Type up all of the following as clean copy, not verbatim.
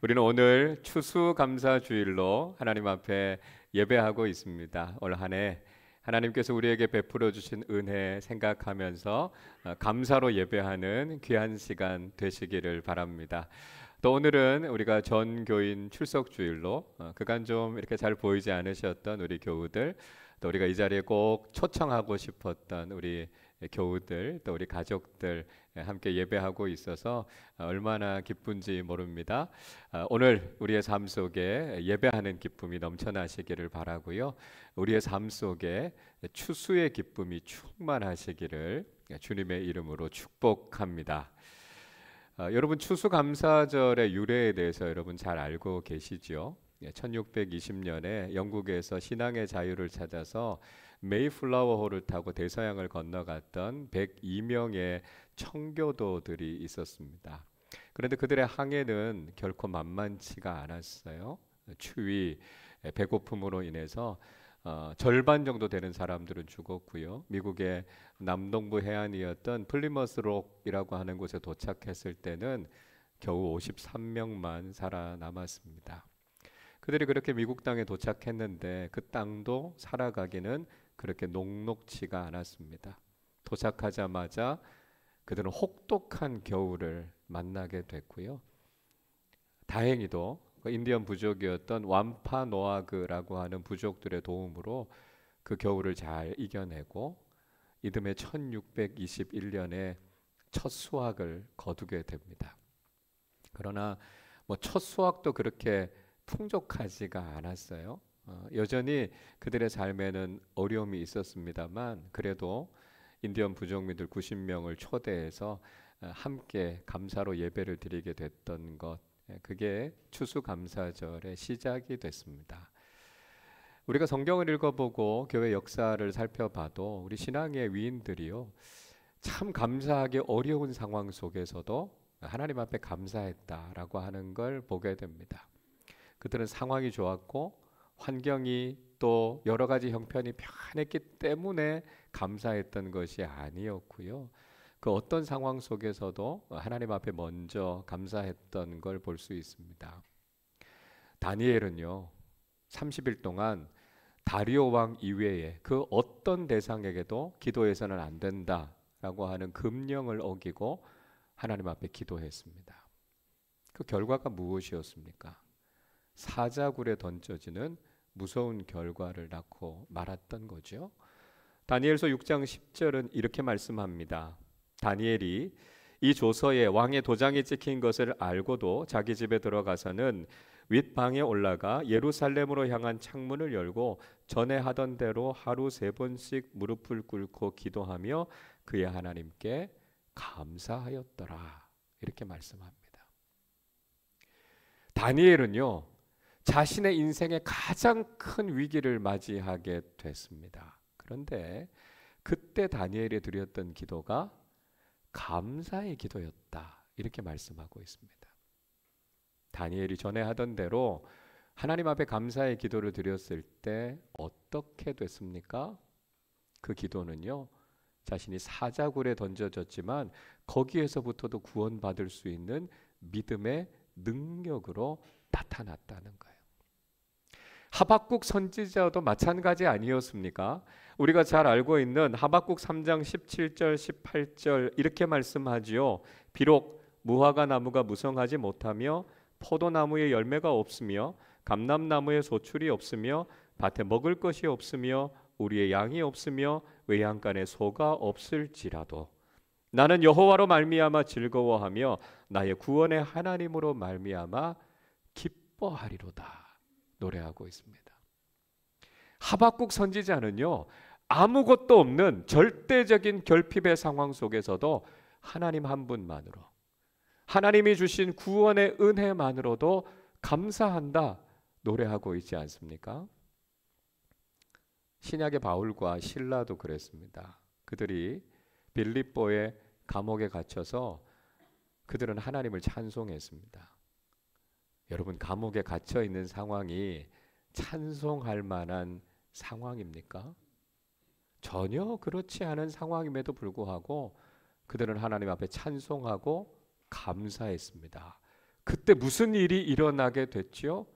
우리는 오늘 추수감사주일로 하나님 앞에 예배하고 있습니다. 올 한 해 하나님께서 우리에게 베풀어 주신 은혜 생각하면서 감사로 예배하는 귀한 시간 되시기를 바랍니다. 또 오늘은 우리가 전교인 출석주일로 그간 좀 이렇게 잘 보이지 않으셨던 우리 교우들, 또 우리가 이 자리에 꼭 초청하고 싶었던 우리 교우들, 또 우리 가족들 함께 예배하고 있어서 얼마나 기쁜지 모릅니다. 오늘 우리의 삶 속에 예배하는 기쁨이 넘쳐나시기를 바라고요. 우리의 삶 속에 추수의 기쁨이 충만하시기를 주님의 이름으로 축복합니다. 여러분 추수감사절의 유래에 대해서 여러분 잘 알고 계시죠? 1620년에 영국에서 신앙의 자유를 찾아서 메이플라워호를 타고 대서양을 건너갔던 102명의 청교도들이 있었습니다. 그런데 그들의 항해는 결코 만만치가 않았어요. 추위, 배고픔으로 인해서 절반 정도 되는 사람들은 죽었고요. 미국의 남동부 해안이었던 플리머스 록이라고 하는 곳에 도착했을 때는 겨우 53명만 살아남았습니다. 그들이 그렇게 미국 땅에 도착했는데 그 땅도 살아가기는 그렇게 녹록지가 않았습니다. 도착하자마자 그들은 혹독한 겨울을 만나게 됐고요. 다행히도 인디언 부족이었던 완파노아그라고 하는 부족들의 도움으로 그 겨울을 잘 이겨내고 이듬해 1621년에 첫 수확을 거두게 됩니다. 그러나 첫 수확도 그렇게 풍족하지가 않았어요. 여전히 그들의 삶에는 어려움이 있었습니다만 그래도 인디언 부족민들 90명을 초대해서 함께 감사로 예배를 드리게 됐던 것, 그게 추수감사절의 시작이 됐습니다. 우리가 성경을 읽어보고 교회 역사를 살펴봐도 우리 신앙의 위인들이요, 참 감사하기 어려운 상황 속에서도 하나님 앞에 감사했다라고 하는 걸 보게 됩니다. 그들은 상황이 좋았고 환경이 또 여러 가지 형편이 편했기 때문에 감사했던 것이 아니었고요. 그 어떤 상황 속에서도 하나님 앞에 먼저 감사했던 걸 볼 수 있습니다. 다니엘은요, 30일 동안 다리오 왕 이외에 그 어떤 대상에게도 기도해서는 안 된다라고 하는 금령을 어기고 하나님 앞에 기도했습니다. 그 결과가 무엇이었습니까? 사자굴에 던져지는 무서운 결과를 낳고 말았던 거죠. 다니엘서 6장 10절은 이렇게 말씀합니다. 다니엘이 이 조서에 왕의 도장이 찍힌 것을 알고도 자기 집에 들어가서는 윗방에 올라가 예루살렘으로 향한 창문을 열고 전에 하던 대로 하루 3번씩 무릎을 꿇고 기도하며 그의 하나님께 감사하였더라. 이렇게 말씀합니다. 다니엘은요, 자신의 인생의 가장 큰 위기를 맞이하게 됐습니다. 그런데 그때 다니엘이 드렸던 기도가 감사의 기도였다. 이렇게 말씀하고 있습니다. 다니엘이 전에 하던 대로 하나님 앞에 감사의 기도를 드렸을 때 어떻게 됐습니까? 그 기도는요, 자신이 사자굴에 던져졌지만 거기에서부터도 구원받을 수 있는 믿음의 능력으로 나타났다는 거예요. 하박국 선지자도 마찬가지 아니었습니까? 우리가 잘 알고 있는 하박국 3장 17절 18절 이렇게 말씀하지요. 비록 무화과 나무가 무성하지 못하며 포도나무에 열매가 없으며 감람나무에 소출이 없으며 밭에 먹을 것이 없으며 우리의 양이 없으며 외양간에 소가 없을지라도 나는 여호와로 말미암아 즐거워하며 나의 구원의 하나님으로 말미암아 기뻐하리로다 노래하고 있습니다. 하박국 선지자는요, 아무것도 없는 절대적인 결핍의 상황 속에서도 하나님 한 분만으로, 하나님이 주신 구원의 은혜만으로도 감사한다 노래하고 있지 않습니까? 신약의 바울과 실라도 그랬습니다. 그들이 빌립보의 감옥에 갇혀서 그들은 하나님을 찬송했습니다. 여러분, 감옥에 갇혀 있는 상황이 찬송할 만한 상황입니까? 전혀 그렇지 않은 상황임에도 불구하고 그들은 하나님 앞에 찬송하고 감사했습니다. 그때 무슨 일이 일어나게 됐지요?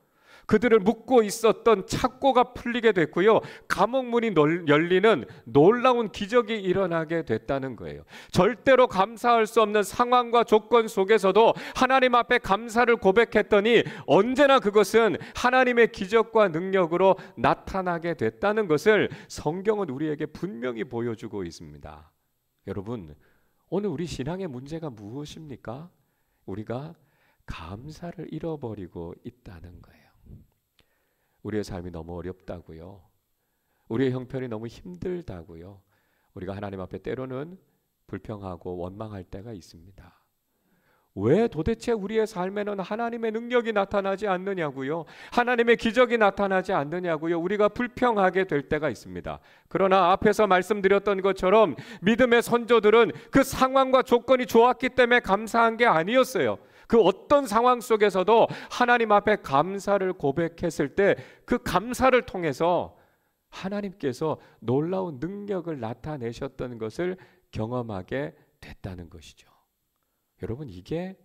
그들을 묶고 있었던 착고가 풀리게 됐고요. 감옥문이 열리는 놀라운 기적이 일어나게 됐다는 거예요. 절대로 감사할 수 없는 상황과 조건 속에서도 하나님 앞에 감사를 고백했더니 언제나 그것은 하나님의 기적과 능력으로 나타나게 됐다는 것을 성경은 우리에게 분명히 보여주고 있습니다. 여러분, 오늘 우리 신앙의 문제가 무엇입니까? 우리가 감사를 잃어버리고 있다는 거예요. 우리의 삶이 너무 어렵다고요. 우리의 형편이 너무 힘들다고요. 우리가 하나님 앞에 때로는 불평하고 원망할 때가 있습니다. 왜 도대체 우리의 삶에는 하나님의 능력이 나타나지 않느냐고요. 하나님의 기적이 나타나지 않느냐고요. 우리가 불평하게 될 때가 있습니다. 그러나 앞에서 말씀드렸던 것처럼 믿음의 선조들은 그 상황과 조건이 좋았기 때문에 감사한 게 아니었어요. 그 어떤 상황 속에서도 하나님 앞에 감사를 고백했을 때 그 감사를 통해서 하나님께서 놀라운 능력을 나타내셨던 것을 경험하게 됐다는 것이죠. 여러분, 이게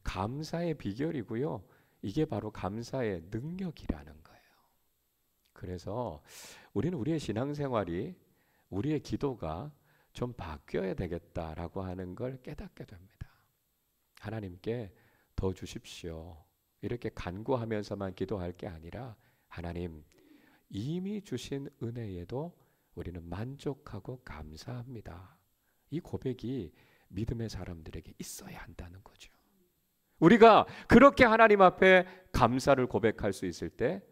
감사의 비결이고요. 이게 바로 감사의 능력이라는 거예요. 그래서 우리는 우리의 신앙생활이, 우리의 기도가 좀 바뀌어야 되겠다라고 하는 걸 깨닫게 됩니다. 하나님께 더 주십시오. 이렇게 간구하면서만 기도할 게 아니라 하나님, 이미 주신 은혜에도 우리는 만족하고 감사합니다. 이 고백이 믿음의 사람들에게 있어야 한다는 거죠. 우리가 그렇게 하나님 앞에 감사를 고백할 수 있을 때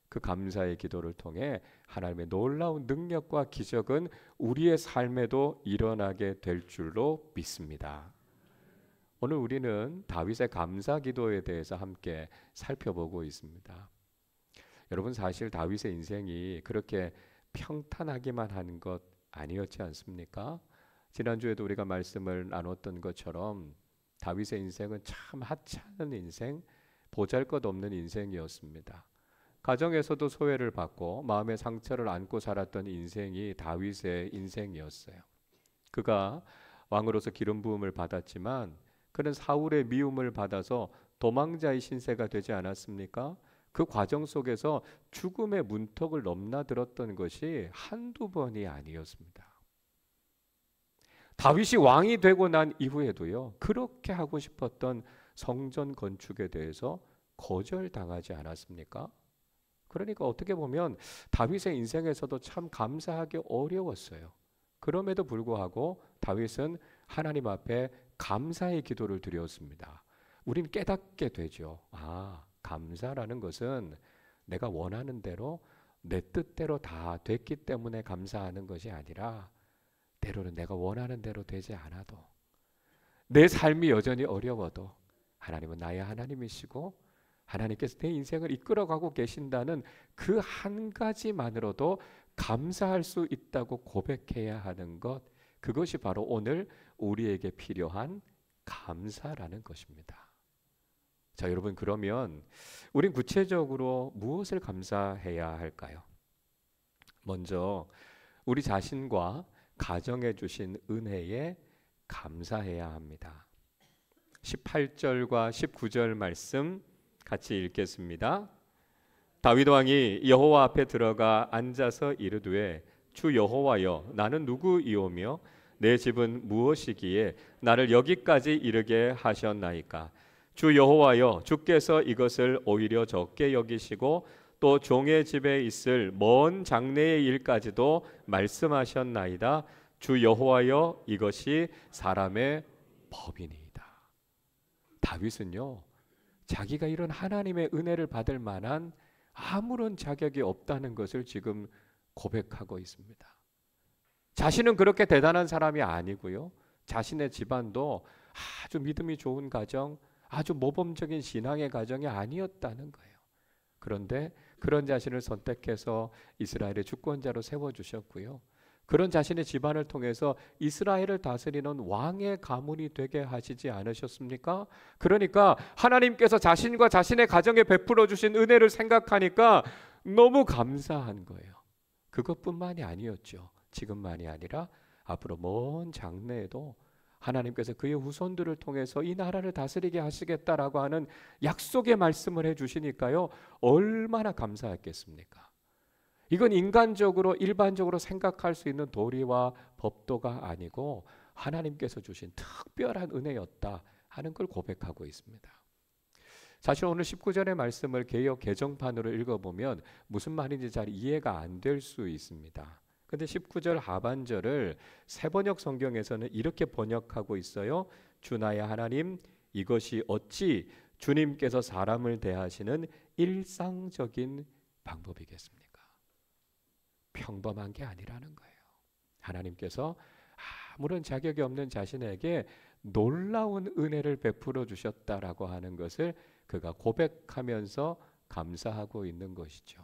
그 감사의 기도를 통해 하나님의 놀라운 능력과 기적은 우리의 삶에도 일어나게 될 줄로 믿습니다. 오늘 우리는 다윗의 감사 기도에 대해서 함께 살펴보고 있습니다. 여러분, 사실 다윗의 인생이 그렇게 평탄하기만 한 것 아니었지 않습니까? 지난주에도 우리가 말씀을 나눴던 것처럼 다윗의 인생은 참 하찮은 인생, 보잘것없는 인생이었습니다. 가정에서도 소외를 받고 마음의 상처를 안고 살았던 인생이 다윗의 인생이었어요. 그가 왕으로서 기름 부음을 받았지만 그는 사울의 미움을 받아서 도망자의 신세가 되지 않았습니까? 그 과정 속에서 죽음의 문턱을 넘나들었던 것이 한두 번이 아니었습니다. 다윗이 왕이 되고 난 이후에도요, 그렇게 하고 싶었던 성전 건축에 대해서 거절당하지 않았습니까? 그러니까 어떻게 보면 다윗의 인생에서도 참 감사하기 어려웠어요. 그럼에도 불구하고 다윗은 하나님 앞에 감사의 기도를 드렸습니다. 우린 깨닫게 되죠. 감사라는 것은 내가 원하는 대로 내 뜻대로 다 됐기 때문에 감사하는 것이 아니라 때로는 내가 원하는 대로 되지 않아도, 내 삶이 여전히 어려워도 하나님은 나의 하나님이시고 하나님께서 내 인생을 이끌어가고 계신다는 그 한 가지만으로도 감사할 수 있다고 고백해야 하는 것, 그것이 바로 오늘 우리에게 필요한 감사라는 것입니다. 자, 여러분, 그러면 우린 구체적으로 무엇을 감사해야 할까요? 먼저 우리 자신과 가정해 주신 은혜에 감사해야 합니다. 18절과 19절 말씀 같이 읽겠습니다. 다윗 왕이 여호와 앞에 들어가 앉아서 이르되 주 여호와여, 나는 누구이오며 내 집은 무엇이기에 나를 여기까지 이르게 하셨나이까? 주 여호와여, 주께서 이것을 오히려 적게 여기시고 또 종의 집에 있을 먼 장래의 일까지도 말씀하셨나이다. 주 여호와여, 이것이 사람의 법이니이다. 다윗은요, 자기가 이런 하나님의 은혜를 받을 만한 아무런 자격이 없다는 것을 지금 고백하고 있습니다. 자신은 그렇게 대단한 사람이 아니고요, 자신의 집안도 아주 믿음이 좋은 가정, 아주 모범적인 신앙의 가정이 아니었다는 거예요. 그런데 그런 자신을 선택해서 이스라엘의 주권자로 세워주셨고요, 그런 자신의 집안을 통해서 이스라엘을 다스리는 왕의 가문이 되게 하시지 않으셨습니까? 그러니까 하나님께서 자신과 자신의 가정에 베풀어 주신 은혜를 생각하니까 너무 감사한 거예요. 그것뿐만이 아니었죠. 지금만이 아니라 앞으로 먼 장래에도 하나님께서 그의 후손들을 통해서 이 나라를 다스리게 하시겠다라고 하는 약속의 말씀을 해주시니까요, 얼마나 감사했겠습니까? 이건 인간적으로 일반적으로 생각할 수 있는 도리와 법도가 아니고 하나님께서 주신 특별한 은혜였다 하는 걸 고백하고 있습니다. 사실 오늘 19절의 말씀을 개역 개정판으로 읽어보면 무슨 말인지 잘 이해가 안 될 수 있습니다. 근데 19절 하반절을 새번역 성경에서는 이렇게 번역하고 있어요. 주 나의 하나님, 이것이 어찌 주님께서 사람을 대하시는 일상적인 방법이겠습니까? 평범한 게 아니라는 거예요. 하나님께서 아무런 자격이 없는 자신에게 놀라운 은혜를 베풀어 주셨다라고 하는 것을 그가 고백하면서 감사하고 있는 것이죠.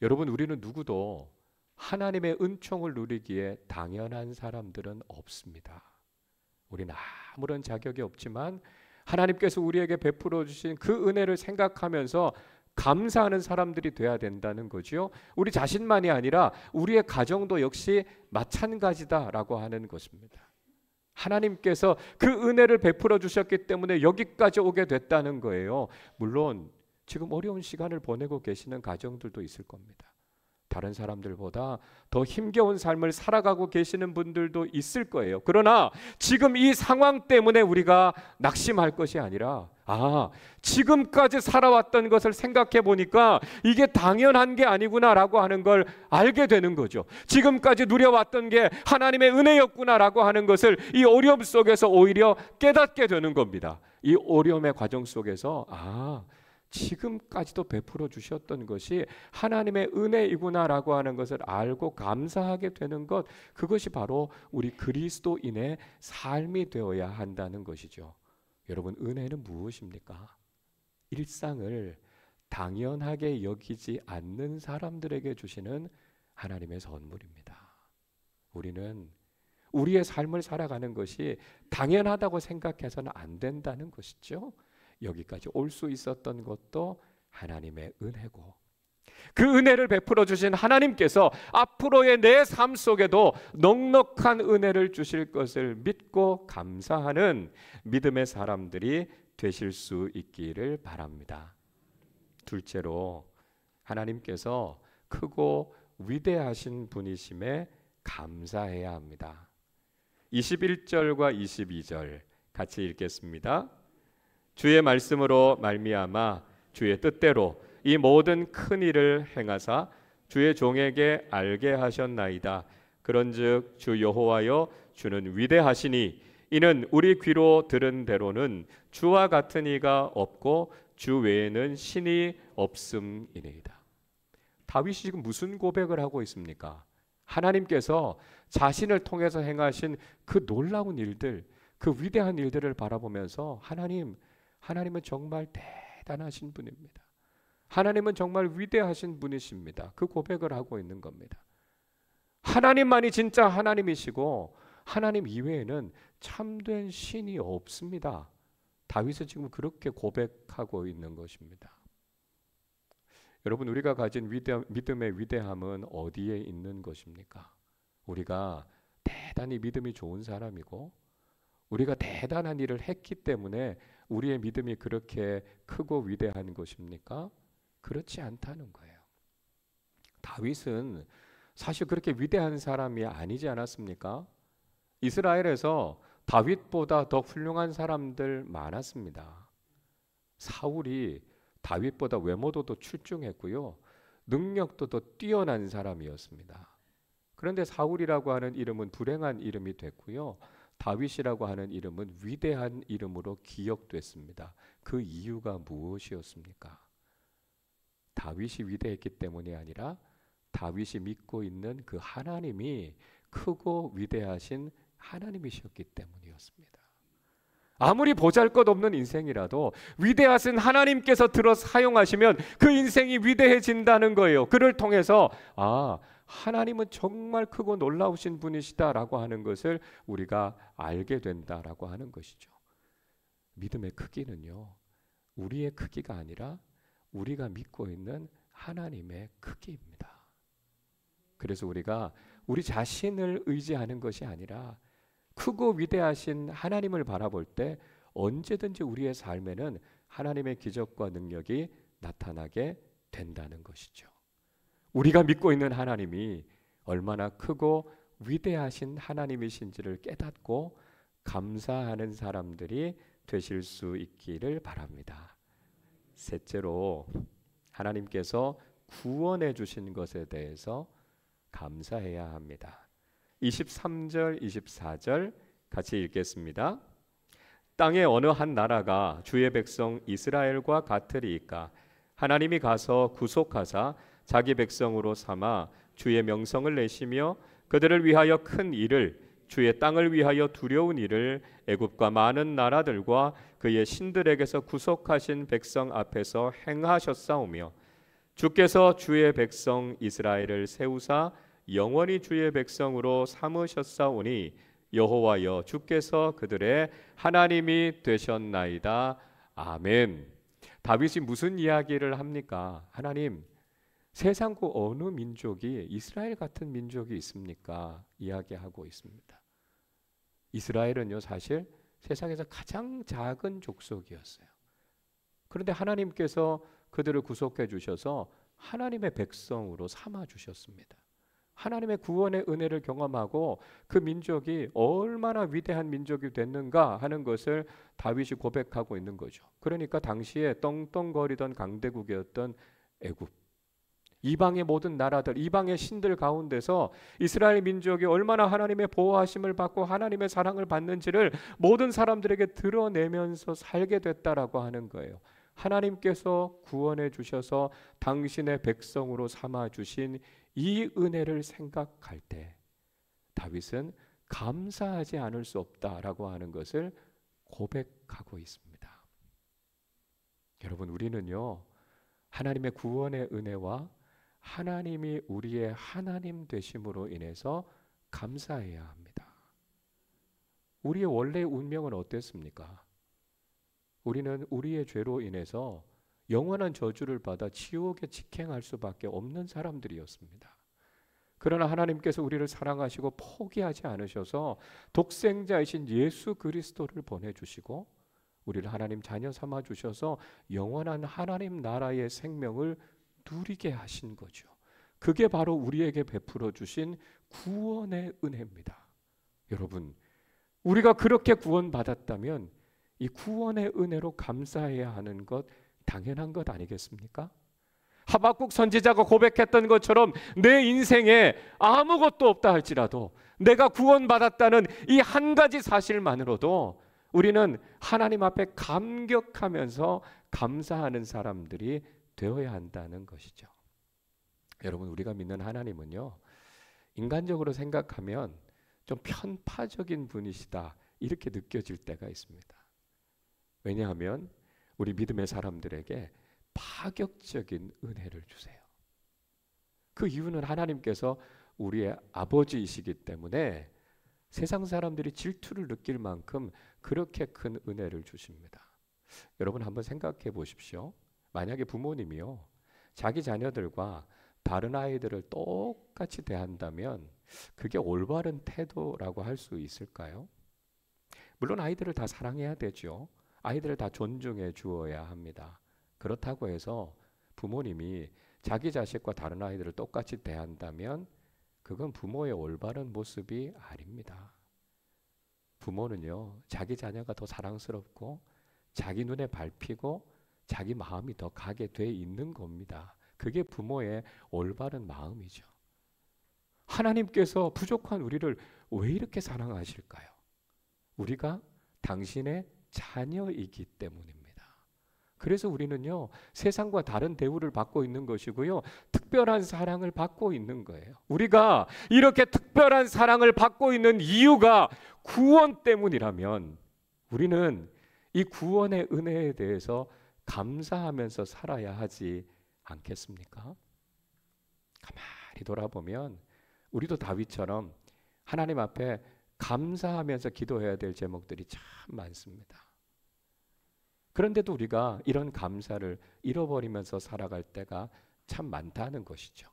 여러분, 우리는 누구도 하나님의 은총을 누리기에 당연한 사람들은 없습니다. 우리는 아무런 자격이 없지만 하나님께서 우리에게 베풀어 주신 그 은혜를 생각하면서 감사하는 사람들이 돼야 된다는 거죠. 우리 자신만이 아니라 우리의 가정도 역시 마찬가지다라고 하는 것입니다. 하나님께서 그 은혜를 베풀어 주셨기 때문에 여기까지 오게 됐다는 거예요. 물론 지금 어려운 시간을 보내고 계시는 가정들도 있을 겁니다. 다른 사람들보다 더 힘겨운 삶을 살아가고 계시는 분들도 있을 거예요. 그러나 지금 이 상황 때문에 우리가 낙심할 것이 아니라 지금까지 살아왔던 것을 생각해 보니까 이게 당연한 게 아니구나라고 하는 걸 알게 되는 거죠. 지금까지 누려왔던 게 하나님의 은혜였구나라고 하는 것을 이 어려움 속에서 오히려 깨닫게 되는 겁니다. 이 어려움의 과정 속에서 지금까지도 베풀어 주셨던 것이 하나님의 은혜이구나라고 하는 것을 알고 감사하게 되는 것, 그것이 바로 우리 그리스도인의 삶이 되어야 한다는 것이죠. 여러분, 은혜는 무엇입니까? 일상을 당연하게 여기지 않는 사람들에게 주시는 하나님의 선물입니다. 우리는 우리의 삶을 살아가는 것이 당연하다고 생각해서는 안 된다는 것이죠. 여기까지 올 수 있었던 것도 하나님의 은혜고, 그 은혜를 베풀어 주신 하나님께서 앞으로의 내 삶 속에도 넉넉한 은혜를 주실 것을 믿고 감사하는 믿음의 사람들이 되실 수 있기를 바랍니다. 둘째로, 하나님께서 크고 위대하신 분이심에 감사해야 합니다. 21절과 22절 같이 읽겠습니다. 주의 말씀으로 말미암아 주의 뜻대로 이 모든 큰 일을 행하사 주의 종에게 알게 하셨나이다. 그런즉 주 여호와여, 주는 위대하시니 이는 우리 귀로 들은 대로는 주와 같은 이가 없고 주 외에는 신이 없음이니이다. 다윗이 지금 무슨 고백을 하고 있습니까? 하나님께서 자신을 통해서 행하신 그 놀라운 일들, 그 위대한 일들을 바라보면서 하나님은 정말 대단하신 분입니다. 하나님은 정말 위대하신 분이십니다. 그 고백을 하고 있는 겁니다. 하나님만이 진짜 하나님이시고 하나님 이외에는 참된 신이 없습니다. 다윗은 지금 그렇게 고백하고 있는 것입니다. 여러분, 우리가 가진 믿음의 위대함은 어디에 있는 것입니까? 우리가 대단히 믿음이 좋은 사람이고 우리가 대단한 일을 했기 때문에 우리의 믿음이 그렇게 크고 위대한 것입니까? 그렇지 않다는 거예요. 다윗은 사실 그렇게 위대한 사람이 아니지 않았습니까? 이스라엘에서 다윗보다 더 훌륭한 사람들 많았습니다. 사울이 다윗보다 외모도 출중했고요, 능력도 더 뛰어난 사람이었습니다. 그런데 사울이라고 하는 이름은 불행한 이름이 됐고요, 다윗이라고 하는 이름은 위대한 이름으로 기억됐습니다. 그 이유가 무엇이었습니까? 다윗이 위대했기 때문이 아니라 다윗이 믿고 있는 그 하나님이 크고 위대하신 하나님이셨기 때문이었습니다. 아무리 보잘것없는 인생이라도 위대하신 하나님께서 들어 사용하시면 그 인생이 위대해진다는 거예요. 그를 통해서 하나님은 정말 크고 놀라우신 분이시다라고 하는 것을 우리가 알게 된다라고 하는 것이죠. 믿음의 크기는요, 우리의 크기가 아니라 우리가 믿고 있는 하나님의 크기입니다. 그래서 우리가 우리 자신을 의지하는 것이 아니라 크고 위대하신 하나님을 바라볼 때 언제든지 우리의 삶에는 하나님의 기적과 능력이 나타나게 된다는 것이죠. 우리가 믿고 있는 하나님이 얼마나 크고 위대하신 하나님이신지를 깨닫고 감사하는 사람들이 되실 수 있기를 바랍니다. 셋째로, 하나님께서 구원해 주신 것에 대해서 감사해야 합니다. 23절, 24절 같이 읽겠습니다. 땅의 어느 한 나라가 주의 백성 이스라엘과 같으리이까 하나님이 가서 구속하사 자기 백성으로 삼아 주의 명성을 내시며 그들을 위하여 큰 일을, 주의 땅을 위하여 두려운 일을 애굽과 많은 나라들과 그의 신들에게서 구속하신 백성 앞에서 행하셨사오며 주께서 주의 백성 이스라엘을 세우사 영원히 주의 백성으로 삼으셨사오니 여호와여 주께서 그들의 하나님이 되셨나이다. 아멘. 다윗이 무슨 이야기를 합니까? 하나님, 세상 그 어느 민족이 이스라엘 같은 민족이 있습니까? 이야기하고 있습니다. 이스라엘은요, 사실 세상에서 가장 작은 족속이었어요. 그런데 하나님께서 그들을 구속해 주셔서 하나님의 백성으로 삼아 주셨습니다. 하나님의 구원의 은혜를 경험하고 그 민족이 얼마나 위대한 민족이 됐는가 하는 것을 다윗이 고백하고 있는 거죠. 그러니까 당시에 떵떵거리던 강대국이었던 애굽, 이방의 모든 나라들, 이방의 신들 가운데서 이스라엘 민족이 얼마나 하나님의 보호하심을 받고 하나님의 사랑을 받는지를 모든 사람들에게 드러내면서 살게 됐다라고 하는 거예요. 하나님께서 구원해 주셔서 당신의 백성으로 삼아 주신 이 은혜를 생각할 때 다윗은 감사하지 않을 수 없다라고 하는 것을 고백하고 있습니다. 여러분, 우리는요, 하나님의 구원의 은혜와 하나님이 우리의 하나님 되심으로 인해서 감사해야 합니다. 우리의 원래의 운명은 어땠습니까? 우리는 우리의 죄로 인해서 영원한 저주를 받아 지옥에 직행할 수밖에 없는 사람들이었습니다. 그러나 하나님께서 우리를 사랑하시고 포기하지 않으셔서 독생자이신 예수 그리스도를 보내주시고 우리를 하나님 자녀 삼아 주셔서 영원한 하나님 나라의 생명을 누리게 하신 거죠. 그게 바로 우리에게 베풀어 주신 구원의 은혜입니다. 여러분, 우리가 그렇게 구원받았다면 이 구원의 은혜로 감사해야 하는 것 당연한 것 아니겠습니까? 하박국 선지자가 고백했던 것처럼 내 인생에 아무것도 없다 할지라도 내가 구원받았다는 이 한 가지 사실만으로도 우리는 하나님 앞에 감격하면서 감사하는 사람들이 되어야 한다는 것이죠. 여러분, 우리가 믿는 하나님은요, 인간적으로 생각하면 좀 편파적인 분이시다 이렇게 느껴질 때가 있습니다. 왜냐하면 우리 믿음의 사람들에게 파격적인 은혜를 주세요. 그 이유는 하나님께서 우리의 아버지이시기 때문에 세상 사람들이 질투를 느낄 만큼 그렇게 큰 은혜를 주십니다. 여러분, 한번 생각해 보십시오. 만약에 부모님이요, 자기 자녀들과 다른 아이들을 똑같이 대한다면 그게 올바른 태도라고 할 수 있을까요? 물론 아이들을 다 사랑해야 되죠. 아이들을 다 존중해 주어야 합니다. 그렇다고 해서 부모님이 자기 자식과 다른 아이들을 똑같이 대한다면 그건 부모의 올바른 모습이 아닙니다. 부모는요, 자기 자녀가 더 사랑스럽고 자기 눈에 밟히고 자기 마음이 더 가게 돼 있는 겁니다. 그게 부모의 올바른 마음이죠. 하나님께서 부족한 우리를 왜 이렇게 사랑하실까요? 우리가 당신의 자녀이기 때문입니다. 그래서 우리는요, 세상과 다른 대우를 받고 있는 것이고요, 특별한 사랑을 받고 있는 거예요. 우리가 이렇게 특별한 사랑을 받고 있는 이유가 구원 때문이라면 우리는 이 구원의 은혜에 대해서 감사하면서 살아야 하지 않겠습니까? 가만히 돌아보면 우리도 다윗처럼 하나님 앞에 감사하면서 기도해야 될 제목들이 참 많습니다. 그런데도 우리가 이런 감사를 잃어버리면서 살아갈 때가 참 많다는 것이죠.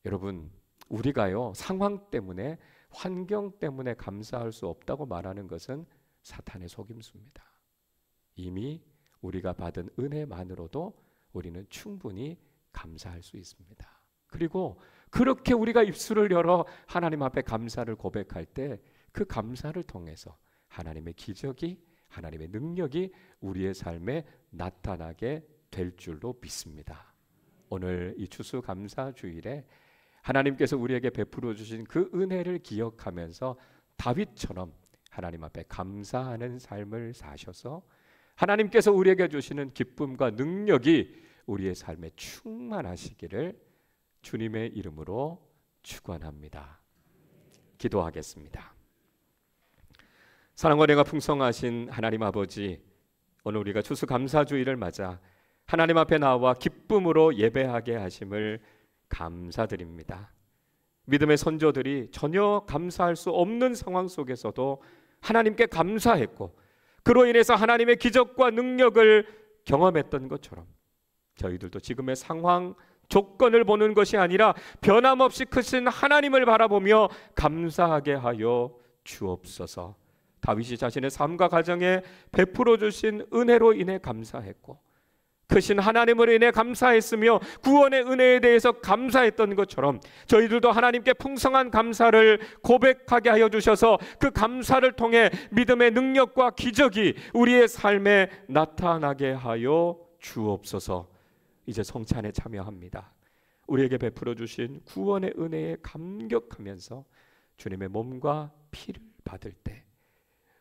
여러분, 우리가요, 상황 때문에 환경 때문에 감사할 수 없다고 말하는 것은 사탄의 속임수입니다. 이미 우리가 받은 은혜만으로도 우리는 충분히 감사할 수 있습니다. 그리고 그렇게 우리가 입술을 열어 하나님 앞에 감사를 고백할 때 그 감사를 통해서 하나님의 기적이, 하나님의 능력이 우리의 삶에 나타나게 될 줄로 믿습니다. 오늘 이 추수감사주일에 하나님께서 우리에게 베풀어 주신 그 은혜를 기억하면서 다윗처럼 하나님 앞에 감사하는 삶을 사셔서 하나님께서 우리에게 주시는 기쁨과 능력이 우리의 삶에 충만하시기를 주님의 이름으로 축원합니다. 기도하겠습니다. 사랑과 은혜가 풍성하신 하나님 아버지, 오늘 우리가 추수감사주일을 맞아 하나님 앞에 나와 기쁨으로 예배하게 하심을 감사드립니다. 믿음의 선조들이 전혀 감사할 수 없는 상황 속에서도 하나님께 감사했고 그로 인해서 하나님의 기적과 능력을 경험했던 것처럼 저희들도 지금의 상황, 조건을 보는 것이 아니라 변함없이 크신 하나님을 바라보며 감사하게 하여 주옵소서. 다윗이 자신의 삶과 가정에 베풀어 주신 은혜로 인해 감사했고 크신 하나님으로 인해 감사했으며 구원의 은혜에 대해서 감사했던 것처럼 저희들도 하나님께 풍성한 감사를 고백하게 하여 주셔서 그 감사를 통해 믿음의 능력과 기적이 우리의 삶에 나타나게 하여 주옵소서. 이제 성찬에 참여합니다. 우리에게 베풀어 주신 구원의 은혜에 감격하면서 주님의 몸과 피를 받을 때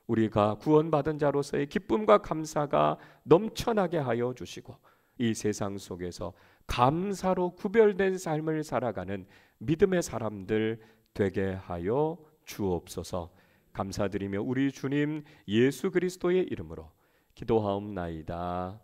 우리가 구원받은 자로서의 기쁨과 감사가 넘쳐나게 하여 주시고 이 세상 속에서 감사로 구별된 삶을 살아가는 믿음의 사람들 되게 하여 주옵소서. 감사드리며 우리 주님 예수 그리스도의 이름으로 기도하옵나이다.